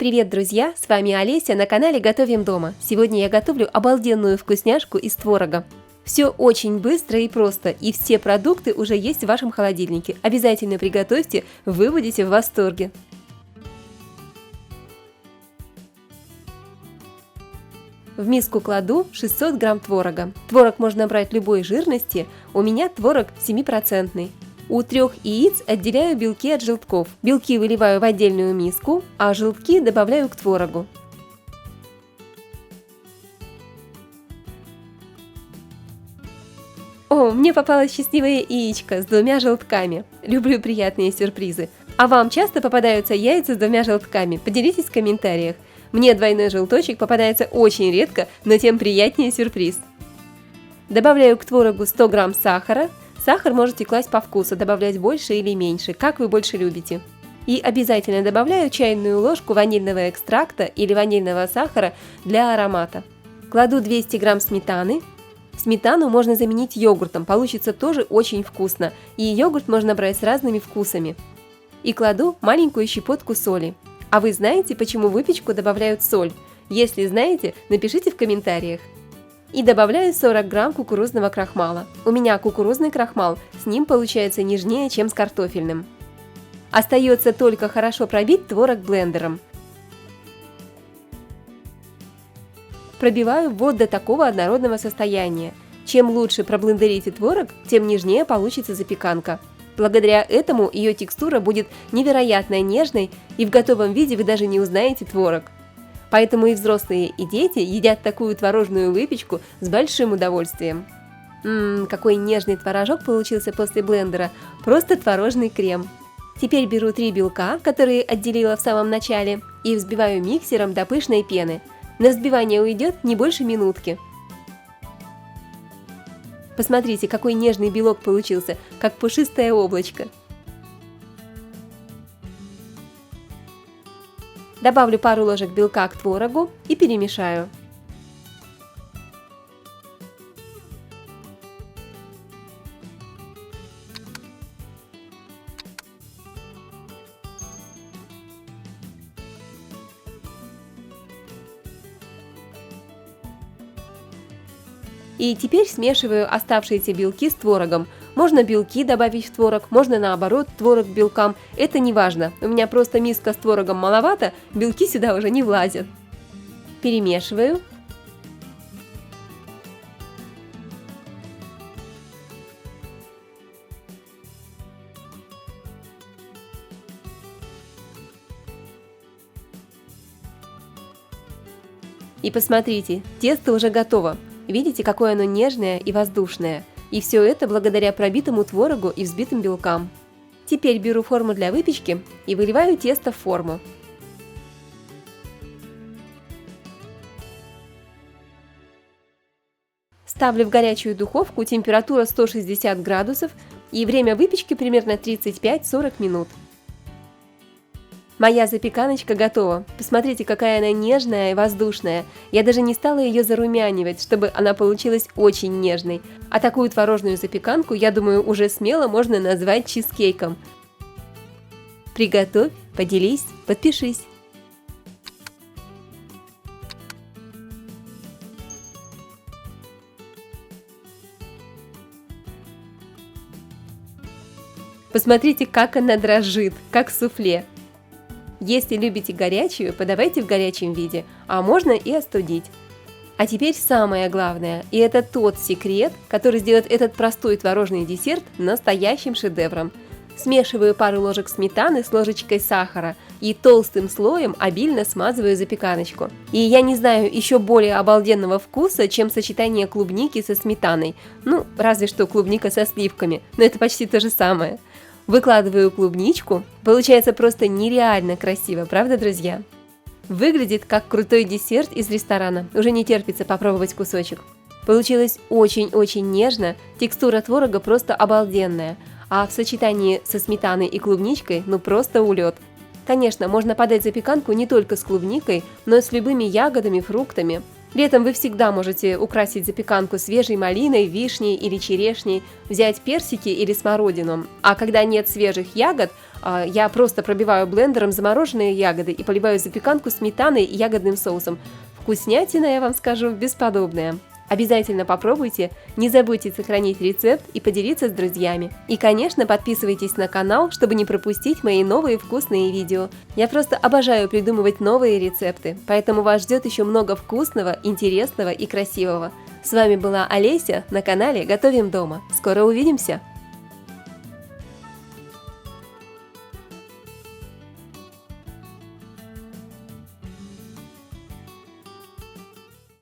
Привет, друзья! С вами Олеся на канале Готовим дома. Сегодня я готовлю обалденную вкусняшку из творога. Все очень быстро и просто, и все продукты уже есть в вашем холодильнике. Обязательно приготовьте, вы будете в восторге. В миску кладу 600 грамм творога. Творог можно брать любой жирности, у меня творог 7%. У 3 яиц отделяю белки от желтков. Белки выливаю в отдельную миску, а желтки добавляю к творогу. О, мне попалось счастливое яичко с 2 желтками. Люблю приятные сюрпризы. А вам часто попадаются яйца с 2 желтками? Поделитесь в комментариях. Мне двойной желточек попадается очень редко, но тем приятнее сюрприз. Добавляю к творогу 100 грамм сахара. Сахар можете класть по вкусу, добавлять больше или меньше, как вы больше любите. И обязательно добавляю чайную ложку ванильного экстракта или ванильного сахара для аромата. Кладу 200 грамм сметаны. Сметану можно заменить йогуртом, получится тоже очень вкусно. И йогурт можно брать с разными вкусами. И кладу маленькую щепотку соли. А вы знаете, почему в выпечку добавляют соль? Если знаете, напишите в комментариях. И добавляю 40 грамм кукурузного крахмала. У меня кукурузный крахмал, с ним получается нежнее, чем с картофельным. Остается только хорошо пробить творог блендером. Пробиваю вот до такого однородного состояния. Чем лучше проблендерите творог, тем нежнее получится запеканка. Благодаря этому ее текстура будет невероятно нежной, и в готовом виде вы даже не узнаете творог. Поэтому и взрослые, и дети едят такую творожную выпечку с большим удовольствием. Какой нежный творожок получился после блендера, просто творожный крем. Теперь беру 3 белка, которые отделила в самом начале, и взбиваю миксером до пышной пены. На взбивание уйдет не больше минутки. Посмотрите, какой нежный белок получился, как пушистое облачко. Добавлю пару ложек белка к творогу и перемешаю. И теперь смешиваю оставшиеся белки с творогом. Можно белки добавить в творог, можно наоборот творог к белкам, это не важно. У меня просто миска с творогом маловато, белки сюда уже не влазят. Перемешиваю. И посмотрите, тесто уже готово. Видите, какое оно нежное и воздушное. И все это благодаря пробитому творогу и взбитым белкам. Теперь беру форму для выпечки и выливаю тесто в форму. Ставлю в горячую духовку, температура 160 градусов и время выпечки примерно 35-40 минут. Моя запеканочка готова. Посмотрите, какая она нежная и воздушная. Я даже не стала ее зарумянивать, чтобы она получилась очень нежной. А такую творожную запеканку, я думаю, уже смело можно назвать чизкейком. Приготовь, поделись, подпишись. Посмотрите, как она дрожит, как суфле. Если любите горячую, подавайте в горячем виде, а можно и остудить. А теперь самое главное, и это тот секрет, который сделает этот простой творожный десерт настоящим шедевром. Смешиваю пару ложек сметаны с ложечкой сахара и толстым слоем обильно смазываю запеканочку. И я не знаю еще более обалденного вкуса, чем сочетание клубники со сметаной. Ну, разве что клубника со сливками, но это почти то же самое. Выкладываю клубничку, получается просто нереально красиво, правда, друзья? Выглядит как крутой десерт из ресторана, уже не терпится попробовать кусочек. Получилось очень-очень нежно, текстура творога просто обалденная, а в сочетании со сметаной и клубничкой ну просто улет. Конечно, можно подать запеканку не только с клубникой, но и с любыми ягодами, фруктами. Летом вы всегда можете украсить запеканку свежей малиной, вишней или черешней, взять персики или смородину. А когда нет свежих ягод, я просто пробиваю блендером замороженные ягоды и поливаю запеканку сметаной и ягодным соусом. Вкуснятина, я вам скажу, бесподобная. Обязательно попробуйте, не забудьте сохранить рецепт и поделиться с друзьями. И, конечно, подписывайтесь на канал, чтобы не пропустить мои новые вкусные видео. Я просто обожаю придумывать новые рецепты, поэтому вас ждет еще много вкусного, интересного и красивого. С вами была Олеся на канале Готовим дома. Скоро увидимся!